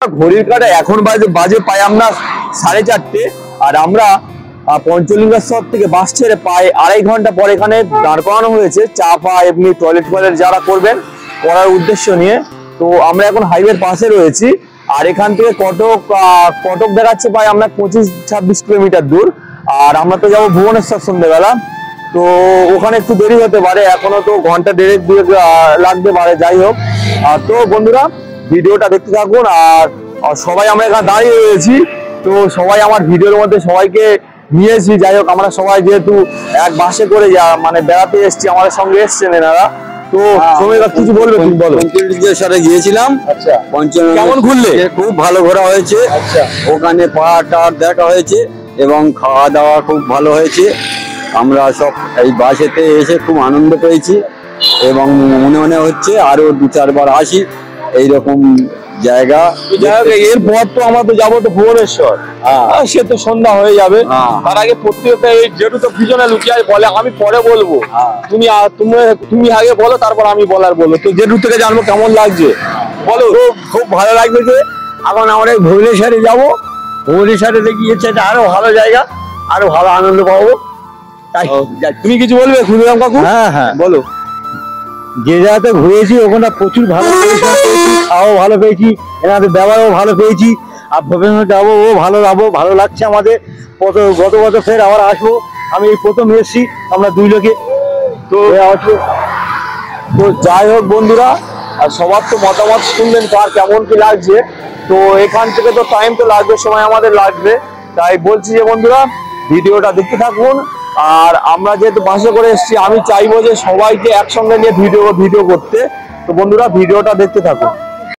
ঘড়ির কাঁটা এখন বাজে পাই আমরা 4:30, আর আমরা পঞ্চলিঙ্গেশ্বর থেকে বাস ছেড়ে প্রায় 2.5 ঘন্টা পর এখানে দাঁড় করানো হয়েছে চা পা এমনি টয়লেট যারা করবেন করার উদ্দেশ্য নিয়ে। তো আমরা এখন হাইওয়ের পাশে রয়েছি, আর এখান থেকে কটক দেখাচ্ছে প্রায় আমরা 25-26 কিলোমিটার দূর। আর আমরা তো যাবো ভুবনেশ্বর সন্ধ্যেবেলা, তো ওখানে একটু দেরি হতে পারে, এখনো তো ঘন্টা 1.5-2 লাগতে পারে। যাই হোক, তো বন্ধুরা ভিডিওটা দেখতে থাকুন। আর সবাই আমরা এখানে দাঁড়িয়ে রয়েছি, তো সবাই আমার ভিডিওর মধ্যে সবাইকে নিয়েছি। যাই হোক, আমরা সবাই যেহেতু এক বাসে করে মানে বেড়াতে এসেছি, আমাদের সঙ্গে এসছেন এনারা। তো কিছু বলবে? তুমি বলো। পঞ্চলিঙ্গেশ্বরে গিয়েছিলাম। আচ্ছা, কেমন ঘুরলে? খুব ভালো ঘোরা হয়েছে। আচ্ছা, ওখানে পাহাড় দেখা হয়েছে এবং খাওয়া দাওয়া খুব ভালো হয়েছে। আমরা সব এই বাসেতে এসে খুব আনন্দ পেয়েছি এবং মনে হচ্ছে আরো 2-4 বার আসি এইরকম জায়গা। এরপর তো আমরা তো যাবো তো ভুবনেশ্বর, সে তো সন্ধ্যা হয়ে যাবে। তার আগে প্রত্যেকটা এই যেটু তো পিছনে লুকিয়ে বলে আমি পরে বলবো, তুমি আগে বলো, তারপর আমি বলার বলো। তো যেটু থেকে জানবো কেমন লাগছে বলো। খুব ভালো লাগবে যে এখন আমরা ভুবনেশ্বরে যাবো। ভুবনেশ্বরে গিয়েছে আরো ভালো জায়গা, আরো ভালো আনন্দ পাবো। তুমি কিছু বলবে খুদিরাম কাকু? হ্যাঁ বলো। যে জায়গাতে ঘুরেছি ওখানে প্রচুর ভালো পরিষেবা পেয়েছি, খাওয়াও ভালো পেয়েছি, এনাদের ব্যবহারও ভালো পেয়েছি। আর ভবিষ্যতে যাবো, ভালো লাগছে আমাদের। গত বছর ফের আবার আসবো। আমি এই প্রথম এসেছি, আমরা 2 লোকে তো আসবো। তো যাই হোক বন্ধুরা, আর সবার তো মতামত শুনলেন, কার কেমন কি লাগছে। তো এখান থেকে তো টাইম তো লাগবে, সময় আমাদের লাগবে। তাই বলছি যে বন্ধুরা ভিডিওটা দেখতে থাকুন। আর আমরা যেহেতু বাসে করে এসেছি, আমি চাইবো যে সবাইকে একসঙ্গে নিয়ে ভিডিও করতে। তো বন্ধুরা ভিডিওটা দেখতে থাকুন।